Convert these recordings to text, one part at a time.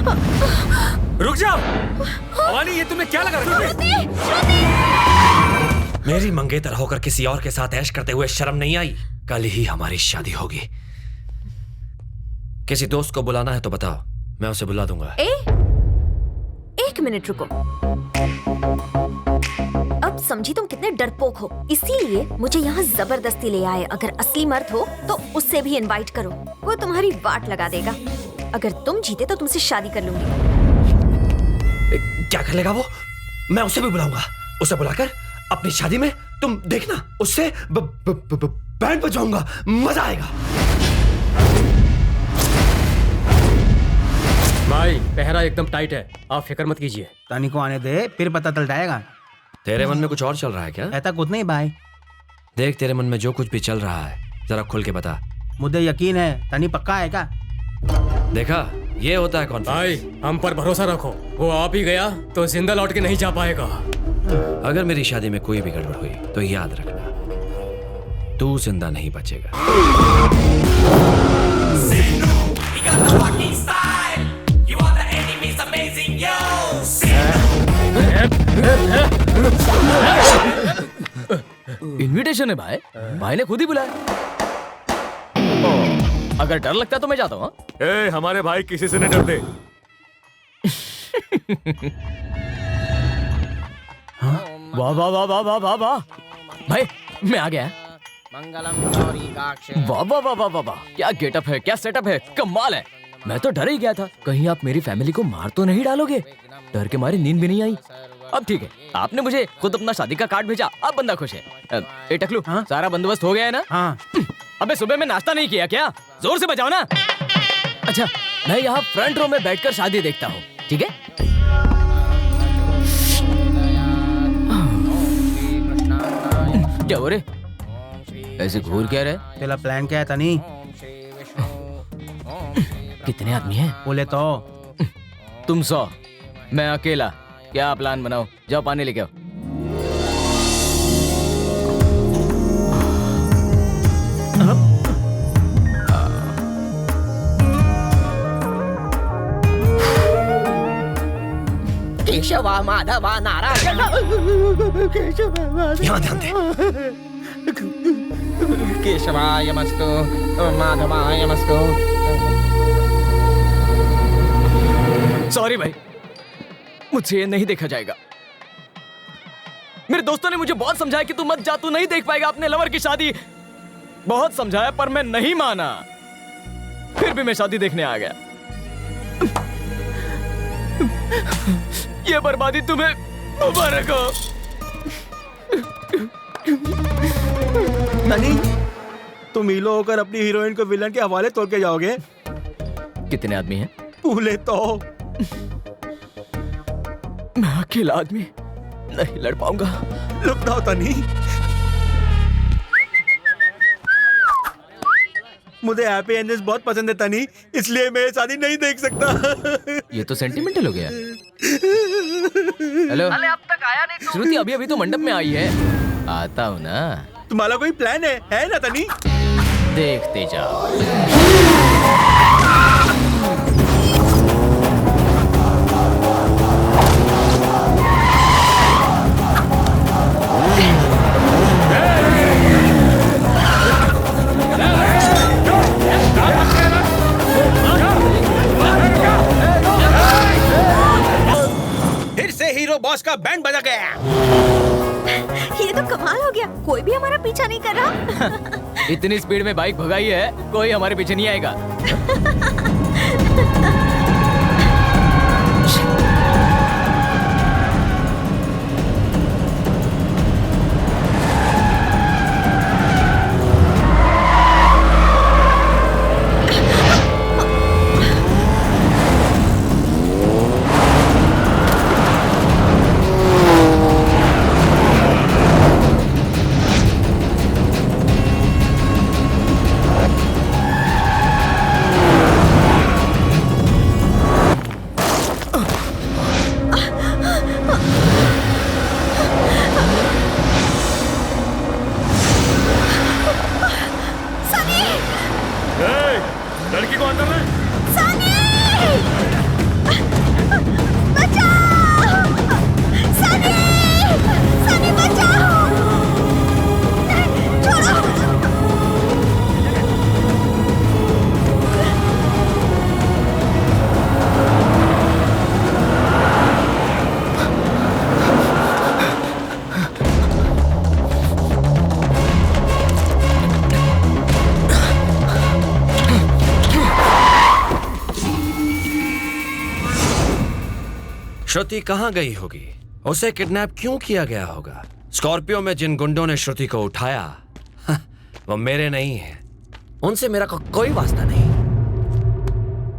रुक जाओ अवानी, ये तुम्हें क्या लगा रखा है? मेरी मंगेतर होकर किसी और के साथ ऐश करते हुए शर्म नहीं आई? कल ही हमारी शादी होगी। किसी दोस्त को बुलाना है तो बताओ, मैं उसे बुला दूंगा। एक मिनट रुको। अब समझी तुम कितने डरपोक हो, इसीलिए मुझे यहाँ जबरदस्ती ले आए। अगर असली मर्द हो तो उससे भी इनवाइट करो, वो तुम्हारी वाट लगा देगा। अगर तुम जीते तो तुमसे शादी कर लूंगी। क्या कर लेगा वो? मैं उसे भी बुलाऊंगा। उसे बुलाकर अपनी शादी में तुम देखना, उससे बैंड बजाऊंगा, मजा आएगा। भाई पहरा एकदम टाइट है, आप फिक्र मत कीजिए। तानी को आने दे, फिर पता चल जाएगा। तेरे मन में कुछ और चल रहा है क्या? ऐसा कुछ नहीं भाई। देख, तेरे मन में जो कुछ भी चल रहा है जरा खुल के बता। मुझे यकीन है तानी पक्का है क्या? देखा, ये होता है कॉन्फिडेंस। भाई हम पर भरोसा रखो, वो आप ही गया तो जिंदा लौट के नहीं जा पाएगा। अगर मेरी शादी में कोई भी गड़बड़ हुई तो याद रखना, तू जिंदा नहीं बचेगा। इनविटेशन है भाई, भाई ने खुद ही बुलाया। अगर डर लगता तो मैं जाता हूँ। ए, हमारे भाई किसी से नहीं डरते। वाह वाह वाह वाह वाह वाह वाह, भाई मैं आ गया। वाह वाह वाह वाह वाह वाह, क्या गेटअप है, क्या सेटअप है, कमाल है। मैं तो डर ही गया था, कहीं आप मेरी फैमिली को मार तो नहीं डालोगे। डर के मारे नींद भी नहीं आई। अब ठीक है, आपने मुझे खुद अपना शादी का कार्ड भेजा, अब बंदा खुश है। ए टकलू, सारा बंदोबस्त हो गया है ना? हाँ। अबे सुबह में नाश्ता नहीं किया क्या? जोर से बजाओ ना। अच्छा, मैं यहाँ फ्रंट रो में बैठकर शादी देखता हूँ, ठीक है? क्या हो रे, ऐसे घूर क्या रहे? तेरा प्लान क्या है तानी? कितने आदमी हैं? बोले तो तुम 100, मैं अकेला। क्या प्लान बनाओ? जाओ पानी लेके आओ। केशव माधव नारायण। यहाँ ध्यान दे। केशवाय नमस्तु, माधवाय नमस्तु। सॉरी भाई, मुझसे ये नहीं देखा जाएगा। मेरे दोस्तों ने मुझे बहुत समझाया कि तू मत जा, तू नहीं देख पाएगा अपने लवर की शादी। बहुत समझाया पर मैं नहीं माना, फिर भी मैं शादी देखने आ गया। ये बर्बादी तुम्हें मुबारक हो। तानी, तुम हीरो होकर अपनी हीरोइन को विलन के हवाले तोड़ के जाओगे? कितने आदमी हैं? बोले तो मैं अकेला आदमी नहीं लड़ पाऊंगा। लुक जाओ तानी, मुझे हैप्पी एंडिंग्स बहुत पसंद है तानी, इसलिए मैं शादी नहीं देख सकता। ये तो सेंटिमेंटल हो गया। हेलो, अरे अब तक आया नहीं तू। श्रुति अभी अभी तो मंडप में आई है। आता हूँ ना। तुम्हारा कोई प्लान है ना तानी? देखते जाओ। फिर से हीरो बॉस का बैंड बजा गया। ये तो कमाल हो गया, कोई भी हमारा पीछा नहीं कर रहा। इतनी स्पीड में बाइक भगाई है, कोई हमारे पीछे नहीं आएगा। लड़की को अंदर ले। श्रुति कहाँ गई होगी? उसे किडनैप क्यों किया गया होगा? स्कॉर्पियो में जिन गुंडों ने श्रुति को उठाया वो मेरे नहीं है, उनसे मेरा कोई वास्ता नहीं।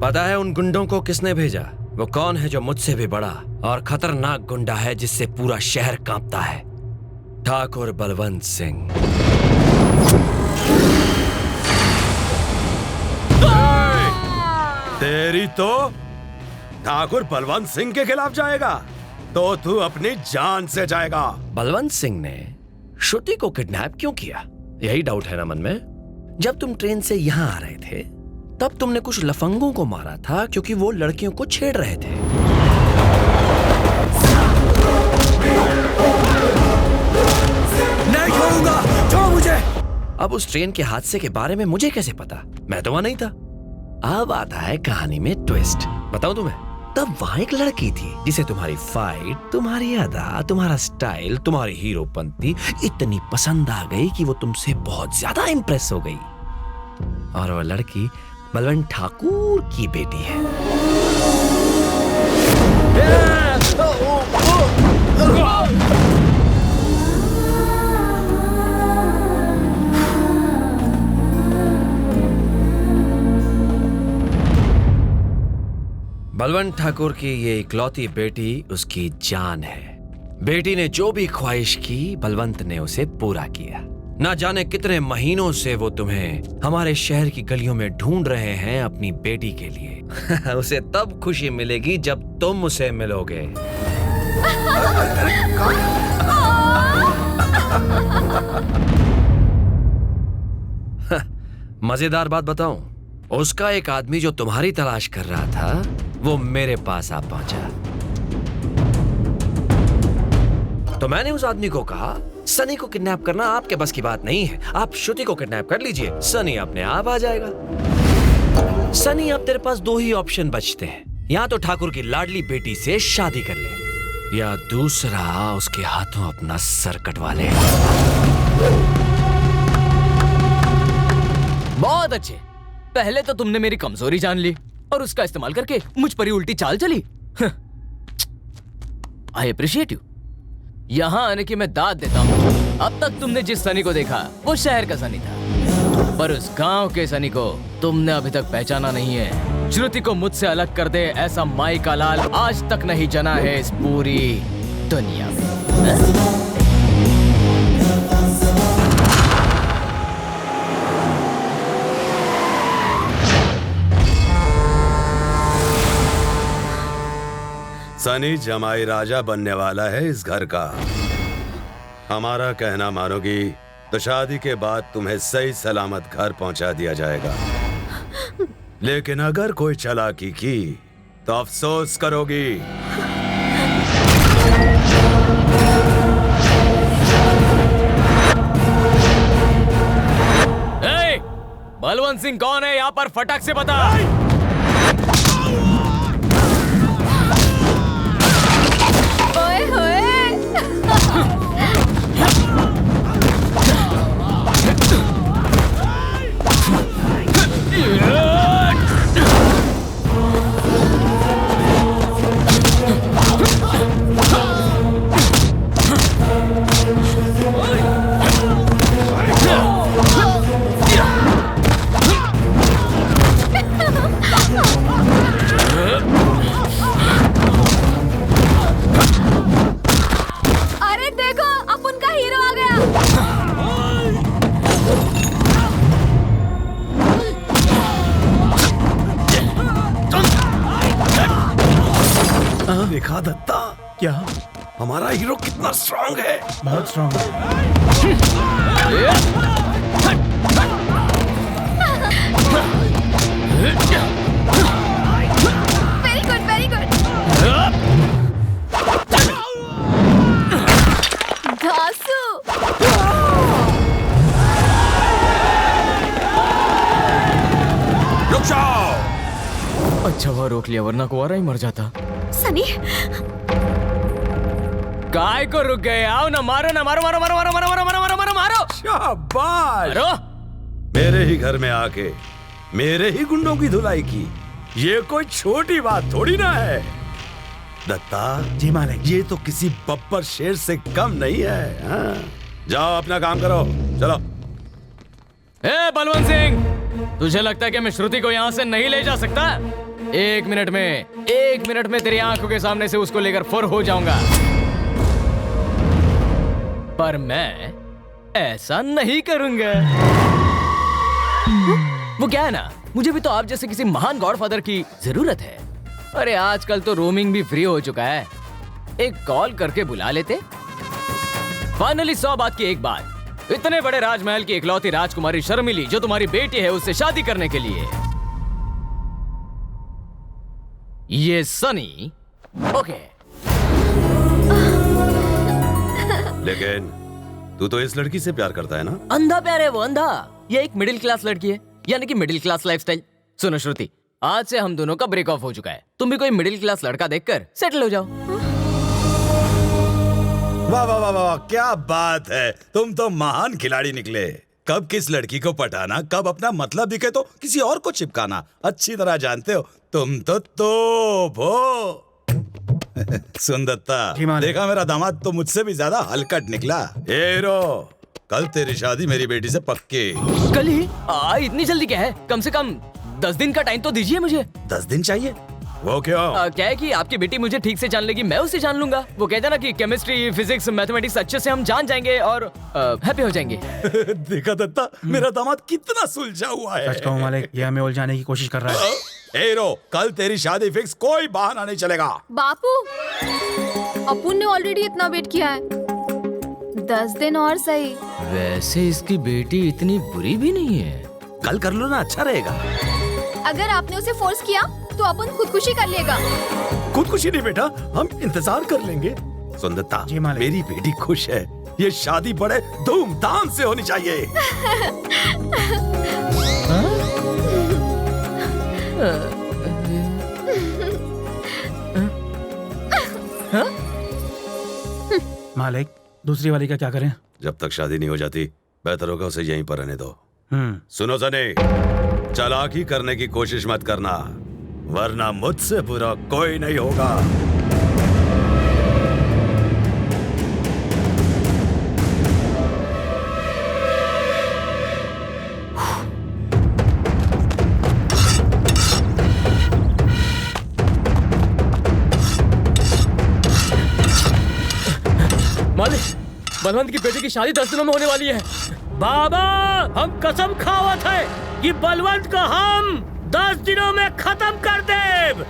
पता है उन गुंडों को किसने भेजा? वो कौन है जो मुझसे भी बड़ा और खतरनाक गुंडा है जिससे पूरा शहर कांपता है? ठाकुर बलवंत सिंह। तेरी तो ठाकुर बलवंत सिंह के खिलाफ जाएगा तो तू अपनी जान से जाएगा। बलवंत सिंह ने श्रुति को किडनैप क्यों किया? यही डाउट है ना मन में? जब तुम ट्रेन से यहां आ रहे थे तब तुमने कुछ लफंगों को मारा था क्योंकि वो लड़कियों को छेड़ रहे थे। नहीं छोड़ूंगा, छोड़ मुझे। अब उस ट्रेन के हादसे के बारे में मुझे कैसे पता? मैं तो वहां नहीं था। अब आता है कहानी में ट्विस्ट। बताऊं तुम्हें, तब वहां एक लड़की थी जिसे तुम्हारी फाइट, तुम्हारी अदा, तुम्हारा स्टाइल, तुम्हारी हीरोपंती इतनी पसंद आ गई कि वो तुमसे बहुत ज्यादा इंप्रेस हो गई। और वो लड़की बलवंत ठाकुर की बेटी है। बलवंत ठाकुर की ये इकलौती बेटी उसकी जान है। बेटी ने जो भी ख्वाहिश की बलवंत ने उसे पूरा किया। ना जाने कितने महीनों से वो तुम्हें हमारे शहर की गलियों में ढूंढ रहे हैं अपनी बेटी के लिए। उसे तब खुशी मिलेगी जब तुम उसे मिलोगे। मजेदार बात बताऊं, उसका एक आदमी जो तुम्हारी तलाश कर रहा था वो मेरे पास आ पहुंचा। तो मैंने उस आदमी को कहा, सनी को किडनैप करना आपके बस की बात नहीं है, आप श्रुति को किडनैप कर लीजिए, सनी अपने आप आ जाएगा। सनी, अब तेरे पास दो ही ऑप्शन बचते हैं, या तो ठाकुर की लाडली बेटी से शादी कर ले या दूसरा उसके हाथों अपना सर कटवा ले। बहुत अच्छे। पहले तो तुमने मेरी कमजोरी जान ली और उसका इस्तेमाल करके मुझ पर ही उल्टी चाल चली। I appreciate you. यहां आने की मैं दाद देता हूं। अब तक तुमने जिस सनी को देखा वो शहर का सनी था, पर उस गांव के सनी को तुमने अभी तक पहचाना नहीं है। श्रुति को मुझसे अलग कर दे ऐसा माई का लाल आज तक नहीं जना है इस पूरी दुनिया में। सनी जमाई राजा बनने वाला है इस घर का। हमारा कहना मानोगी तो शादी के बाद तुम्हें सही सलामत घर पहुंचा दिया जाएगा, लेकिन अगर कोई चालाकी की तो अफसोस करोगी। बलवंत सिंह कौन है यहाँ पर? फटाक से बता। ओए होए। अरे देखो, अब उनका हीरो आ गया। देखा दत्ता, क्या हमारा हीरो कितना स्ट्रांग है? बहुत स्ट्रांग है। Very good, very good. घासू। रुक जाओ। अच्छा हुआ रोक लिया, वरना कुंवारा ही मर जाता। सनी, काय को रुक गए? आओ ना, मारो ना, मारो मारो मारो मारो मारो मारो मारो मारो मारो मारो शाबाश। मारो। मेरे ही घर में आके मेरे ही गुंडों की धुलाई की, ये कोई छोटी बात थोड़ी ना है। दत्ता, जी मालिक। ये तो किसी बब्बर शेर से कम नहीं है। हाँ। जाओ अपना काम करो, चलो। ए बलवंत सिंह, तुझे लगता है कि मैं श्रुति को यहाँ से नहीं ले जा सकता? एक मिनट में तेरी आंखों के सामने से उसको लेकर फुर हो जाऊंगा। पर मैं ऐसा नहीं करूंगा। वो क्या है ना, मुझे भी तो आप जैसे किसी महान गॉडफादर की जरूरत है। अरे आजकल तो रोमिंग भी फ्री हो चुका है, एक कॉल करके बुला लेते। फाइनली 100 बात की एक बात, इतने बड़े राजमहल की इकलौती राजकुमारी शर्मिली जो तुम्हारी बेटी है, उससे शादी करने के लिए ये सनी ओके। लेकिन तू तो इस लड़की से प्यार करता है ना? अंधा प्यार है वो, अंधा। ये एक मिडिल क्लास लड़की है, यानी कि मिडिल क्लास लाइफस्टाइल। सुनो श्रुति, आज से हम दोनों का ब्रेक ऑफ हो चुका है। तुम भी कोई मिडिल क्लास लड़का देखकर सेटल हो जाओ। वाह वाह वाह वाह, क्या बात है, तुम तो महान खिलाड़ी निकले। कब किस लड़की को पटाना, कब अपना मतलब दिखे तो किसी और को चिपकाना अच्छी तरह जानते हो। तुम तो तोप हो। सुन दत्ता, देखा मेरा दामाद तो मुझसे भी ज्यादा हलकट निकला। हीरो, कल तेरी शादी मेरी बेटी से पक्की। कल ही? इतनी जल्दी क्या है? कम से कम 10 दिन का टाइम तो दीजिए मुझे। 10 दिन चाहिए? वो क्यों? क्या है कि आपकी बेटी मुझे ठीक से जान लेगी, मैं उसे जान लूंगा। वो कहता ना कि केमिस्ट्री, फिजिक्स, मैथमेटिक्स अच्छे से हम जान जाएंगे और हैप्पी हो जाएंगे। देखा दत्ता, मेरा दामाद कितना सुलझा हुआ है। सच कहूं मालिक, ये हमें उलझाने की कोशिश कर रहा है। हीरो, कल तेरी शादी फिक्स, कोई बहाना नहीं चलेगा। बापू, अपुन ने ऑलरेडी इतना वेट किया है, 10 दिन और सही। वैसे इसकी बेटी इतनी बुरी भी नहीं है। कल कर लो ना, अच्छा रहेगा। अगर आपने उसे फोर्स किया तो अपन खुदकुशी कर लेगा। खुदकुशी नहीं बेटा, हम इंतजार कर लेंगे। सुन दत्ता, जी मालिक। मेरी बेटी खुश है, ये शादी बड़े धूमधाम से होनी चाहिए। मालिक, दूसरी वाली का क्या करें? जब तक शादी नहीं हो जाती बेहतर होगा उसे यहीं पर रहने दो। सुनो सनी, चालाकी करने की कोशिश मत करना, वरना मुझसे बुरा कोई नहीं होगा। मालिक, बलवंत की बेटी की शादी 10 दिनों में होने वाली है। बाबा, हम कसम खावत है कि बलवंत को हम 10 दिनों में खत्म कर देव।